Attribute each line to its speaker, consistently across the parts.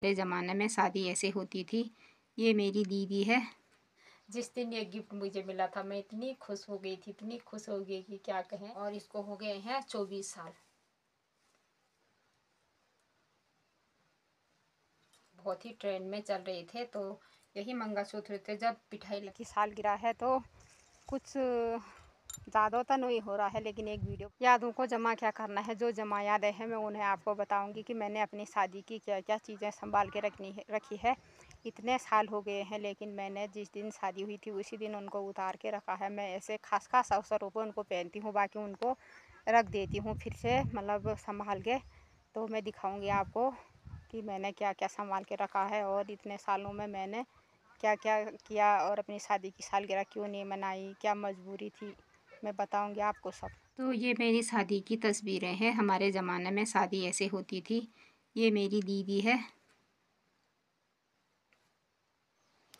Speaker 1: पहले ज़माने में शादी ऐसे होती थी। ये मेरी दीदी है। जिस दिन ये गिफ्ट मुझे मिला था मैं इतनी खुश हो गई थी, इतनी खुश हो गई कि क्या कहें। और इसको हो गए हैं 24 साल। बहुत ही ट्रेंड में चल रहे थे, तो यही मंगलसूत्र थे। जब पिठाई की सालगिरह है तो कुछ ज़्यादा तो नहीं हो रहा है, लेकिन एक वीडियो यादों को जमा क्या करना है। जो जमा यादें हैं मैं उन्हें आपको बताऊंगी कि मैंने अपनी शादी की क्या क्या चीज़ें संभाल के रखी है। इतने साल हो गए हैं, लेकिन मैंने जिस दिन शादी हुई थी उसी दिन उनको उतार के रखा है। मैं ऐसे खास खास अवसरों पर उनको पहनती हूँ, बाकी उनको रख देती हूँ फिर से, मतलब संभाल के। तो मैं दिखाऊँगी आपको कि मैंने क्या क्या संभाल के रखा है और इतने सालों में मैंने क्या क्या किया और अपनी शादी की सालगिरह क्यों नहीं मनाई, क्या मजबूरी थी, मैं बताऊंगी आपको सब। तो ये मेरी शादी की तस्वीरें हैं। हमारे ज़माने में शादी ऐसे होती थी। ये मेरी दीदी है।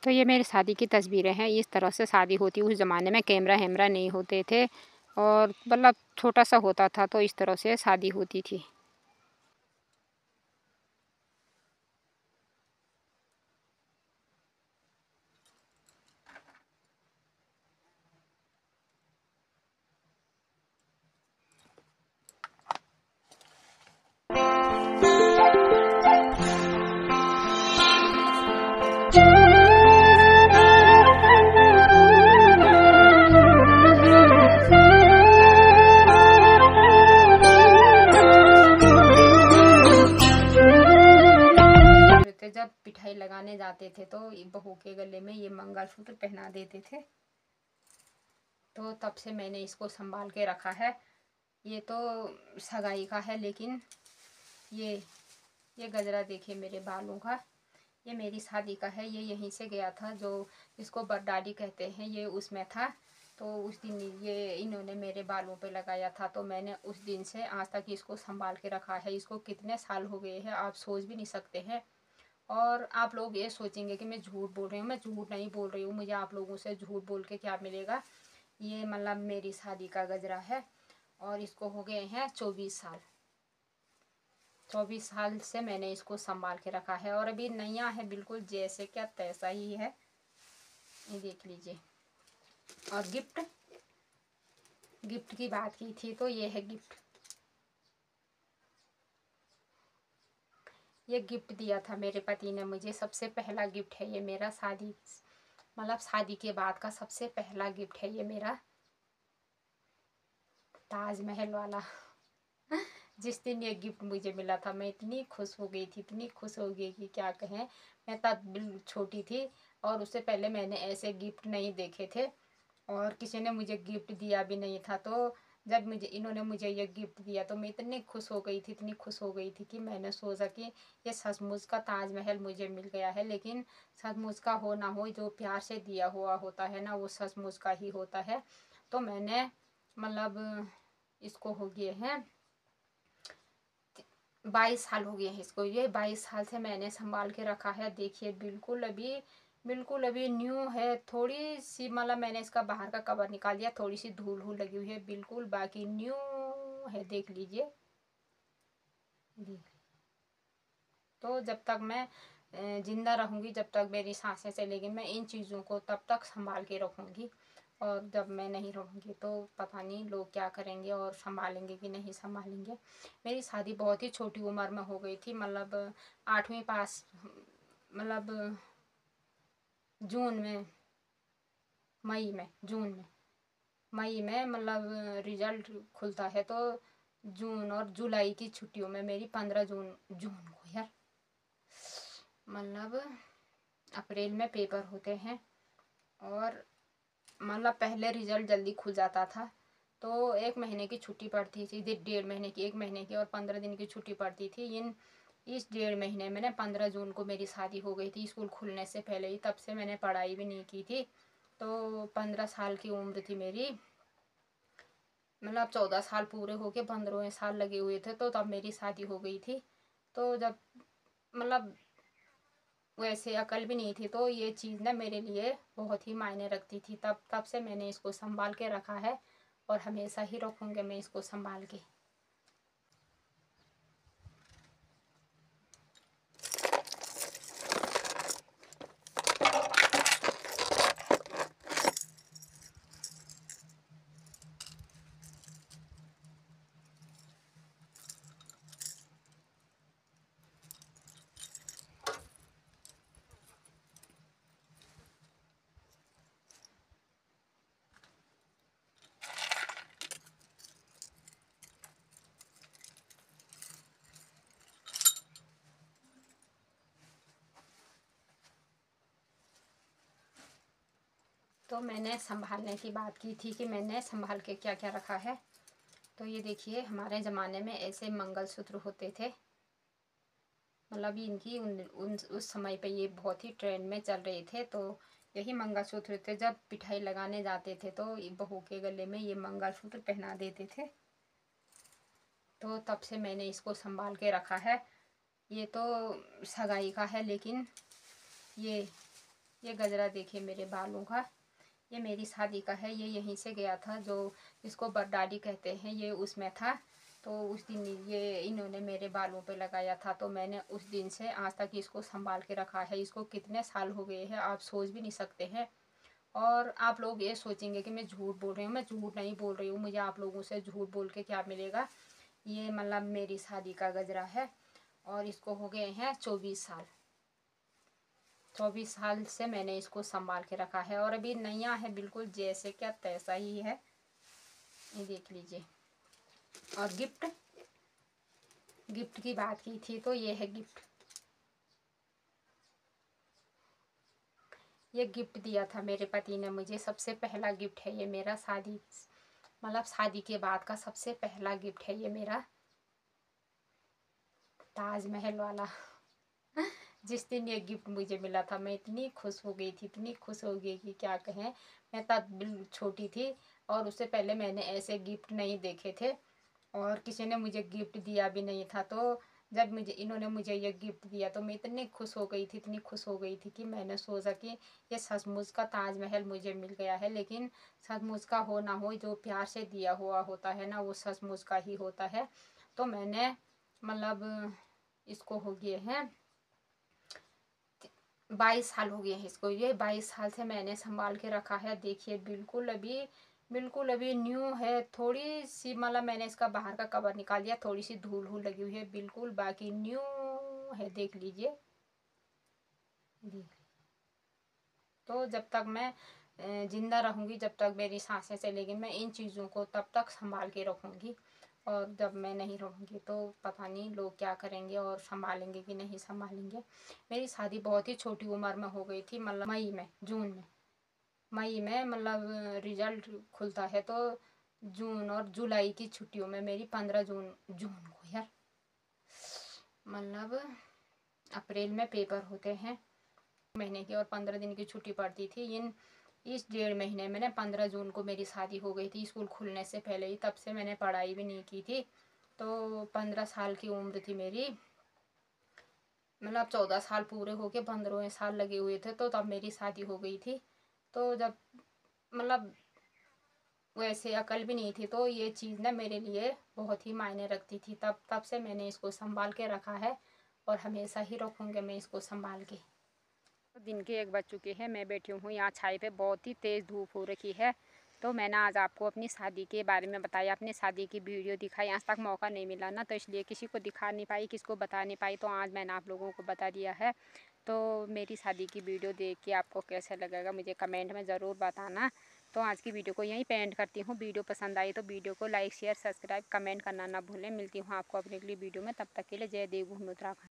Speaker 1: तो ये मेरी शादी की तस्वीरें हैं। इस तरह से शादी होती। उस ज़माने में कैमरा हैमरा नहीं होते थे और मतलब छोटा सा होता था, तो इस तरह से शादी होती थी। जब पिठाई लगाने जाते थे तो बहू के गले में ये मंगलसूत्र पहना देते थे। तो तब से मैंने इसको संभाल के रखा है। ये तो सगाई का है, लेकिन ये गजरा देखिए मेरे बालों का। ये मेरी शादी का है। ये यहीं से गया था, जो इसको बरडाली कहते हैं, ये उसमें था। तो उस दिन ये इन्होंने मेरे बालों पे लगाया था, तो मैंने उस दिन से आज तक इसको संभाल के रखा है। इसको कितने साल हो गए हैं आप सोच भी नहीं सकते हैं। और आप लोग ये सोचेंगे कि मैं झूठ बोल रही हूँ। मैं झूठ नहीं बोल रही हूँ। मुझे आप लोगों से झूठ बोल के क्या मिलेगा। ये मतलब मेरी शादी का गजरा है और इसको हो गए हैं 24 साल। 24 साल से मैंने इसको संभाल के रखा है और अभी नया है, बिल्कुल जैसे क्या तैसा ही है। ये देख लीजिए। और गिफ्ट की बात की थी तो ये है गिफ्ट। ये गिफ्ट दिया था मेरे पति ने मुझे। सबसे पहला गिफ्ट है ये मेरा, शादी मतलब शादी के बाद का सबसे पहला गिफ्ट है ये मेरा, ताजमहल वाला। जिस दिन ये गिफ्ट मुझे मिला था मैं इतनी खुश हो गई थी, इतनी खुश हो गई कि क्या कहें। मैं तब बिल्कुल छोटी थी और उससे पहले मैंने ऐसे गिफ्ट नहीं देखे थे और किसी ने मुझे गिफ्ट दिया भी नहीं था। तो जब इन्होंने मुझे ये गिफ्ट दिया तो मैं इतनी खुश हो गई थी, इतनी खुश हो गई थी कि मैंने सोचा कि ये सचमुच का ताजमहल मुझे मिल गया है। लेकिन सचमुच का हो ना हो, जो प्यार से दिया हुआ होता है ना, वो सचमुच का ही होता है। तो मैंने मतलब इसको हो गए हैं 22 साल हो गए हैं इसको। ये 22 साल से मैंने संभाल के रखा है। देखिए बिल्कुल अभी न्यू है। थोड़ी सी मतलब मैंने इसका बाहर का कवर निकाल दिया, थोड़ी सी धूल धूल लगी हुई है, बिल्कुल बाकी न्यू है। देख लीजिए। तो जब तक मैं जिंदा रहूंगी, जब तक मेरी सांसें चलेगी, मैं इन चीज़ों को तब तक संभाल के रखूंगी। और जब मैं नहीं रहूंगी तो पता नहीं लोग क्या करेंगे और संभालेंगे कि नहीं संभालेंगे। मेरी शादी बहुत ही छोटी उम्र में हो गई थी, मतलब 8वीं पास, मतलब जून में, मई में मतलब रिजल्ट खुलता है। तो जून और जुलाई की छुट्टियों में मेरी 15 जून को यार, मतलब अप्रैल में पेपर होते हैं और मतलब पहले रिजल्ट जल्दी खुल जाता था। तो 1 महीने की छुट्टी पड़ती थी, 1.5 महीने की, 1 महीने की और 15 दिन की छुट्टी पड़ती थी। इस 1.5 महीने में ना 15 जून को मेरी शादी हो गई थी, स्कूल खुलने से पहले ही। तब से मैंने पढ़ाई भी नहीं की थी। तो 15 साल की उम्र थी मेरी, मतलब 14 साल पूरे होके 15वें साल लगे हुए थे, तो तब मेरी शादी हो गई थी। तो जब मतलब वैसे अकल भी नहीं थी, तो ये चीज़ ना मेरे लिए बहुत ही मायने रखती थी। तब से मैंने इसको संभाल के रखा है और हमेशा ही रखूँगी मैं इसको संभाल के। तो मैंने संभालने की बात की थी कि मैंने संभाल के क्या क्या रखा है। तो ये देखिए, हमारे ज़माने में ऐसे मंगलसूत्र होते थे, मतलब इनकी उस समय पे ये बहुत ही ट्रेंड में चल रहे थे। तो यही मंगलसूत्र थे, जब पिठाई लगाने जाते थे तो बहू के गले में ये मंगलसूत्र पहना देते थे। तो तब से मैंने इसको संभाल के रखा है। ये तो सगाई का है, लेकिन ये गजरा देखिए मेरे बालों का, ये मेरी शादी का है। ये यहीं से गया था, जो इसको बरडाली कहते हैं, ये उसमें था। तो उस दिन ये इन्होंने मेरे बालों पे लगाया था, तो मैंने उस दिन से आज तक इसको संभाल के रखा है। इसको कितने साल हो गए हैं आप सोच भी नहीं सकते हैं। और आप लोग ये सोचेंगे कि मैं झूठ बोल रही हूँ। मैं झूठ नहीं बोल रही हूँ, मुझे आप लोगों से झूठ बोल के क्या मिलेगा। ये मतलब मेरी शादी का गजरा है और इसको हो गए हैं 24 साल। 24 साल से मैंने इसको संभाल के रखा है और अभी नया है, बिल्कुल जैसे क्या तैसा ही है। ये देख लीजिए। और गिफ्ट की बात की थी, तो ये है गिफ्ट। ये गिफ्ट दिया था मेरे पति ने मुझे, सबसे पहला गिफ्ट है ये मेरा, मतलब शादी के बाद का सबसे पहला गिफ्ट है ये मेरा, ताजमहल वाला। जिस दिन ये गिफ्ट मुझे मिला था मैं इतनी खुश हो गई थी, इतनी खुश हो गई कि क्या कहें। मैं तब बिल्कुल छोटी थी और उससे पहले मैंने ऐसे गिफ्ट नहीं देखे थे और किसी ने मुझे गिफ्ट दिया भी नहीं था। तो जब इन्होंने मुझे ये गिफ्ट दिया तो मैं इतनी खुश हो गई थी, इतनी खुश हो गई थी कि मैंने सोचा कि ये सचमुच का ताजमहल मुझे मिल गया है। लेकिन सचमुच का हो ना हो, जो प्यार से दिया हुआ होता है ना, वो सचमुच का ही होता है। तो मैंने मतलब इसको हो गए हैं 22 साल हो गए हैं इसको। ये 22 साल से मैंने संभाल के रखा है। देखिए बिल्कुल अभी न्यू है। थोड़ी सी मतलब मैंने इसका बाहर का कवर निकाल दिया, थोड़ी सी धूल लगी हुई है, बिल्कुल बाकी न्यू है। देख लीजिए। तो जब तक मैं जिंदा रहूँगी, जब तक मेरी सांसें चलेगी, मैं इन चीज़ों को तब तक संभाल के रखूँगी। और जब मैं नहीं रहूँगी तो पता नहीं लोग क्या करेंगे और संभालेंगे कि नहीं संभालेंगे। मेरी शादी बहुत ही छोटी उम्र में हो गई थी, मतलब मई में मतलब रिजल्ट खुलता है तो जून और जुलाई की छुट्टियों में, मेरी 15 जून को यार, मतलब अप्रैल में पेपर होते हैं महीने की और 15 दिन की छुट्टी पड़ती थी। इस 1.5 महीने में ना 15 जून को मेरी शादी हो गई थी, स्कूल खुलने से पहले ही। तब से मैंने पढ़ाई भी नहीं की थी। तो 15 साल की उम्र थी मेरी, मतलब 14 साल पूरे होके 15वें साल लगे हुए थे, तो तब मेरी शादी हो गई थी। तो जब मतलब वैसे अकल भी नहीं थी, तो ये चीज़ ना मेरे लिए बहुत ही मायने रखती थी। तब से मैंने इसको संभाल के रखा है और हमेशा ही रखूँगी मैं इसको संभाल के। दिन के 1 बज चुके हैं, मैं बैठी हूँ यहाँ छाई पे, बहुत ही तेज़ धूप हो रखी है। तो मैंने आज आपको अपनी शादी के बारे में बताया, अपनी शादी की वीडियो दिखाई। आज तक मौका नहीं मिला ना, तो इसलिए किसी को दिखा नहीं पाई, किसी को बता नहीं पाई। तो आज मैंने आप लोगों को बता दिया है। तो मेरी शादी की वीडियो देख के आपको कैसा लगेगा मुझे कमेंट में ज़रूर बताना। तो आज की वीडियो को यहीं पे एंड करती हूँ। वीडियो पसंद आई तो वीडियो को लाइक शेयर सब्सक्राइब कमेंट करना ना भूलें। मिलती हूँ आपको अपने अगली वीडियो में, तब तक के लिए जय देवभूमि उत्तराखंड।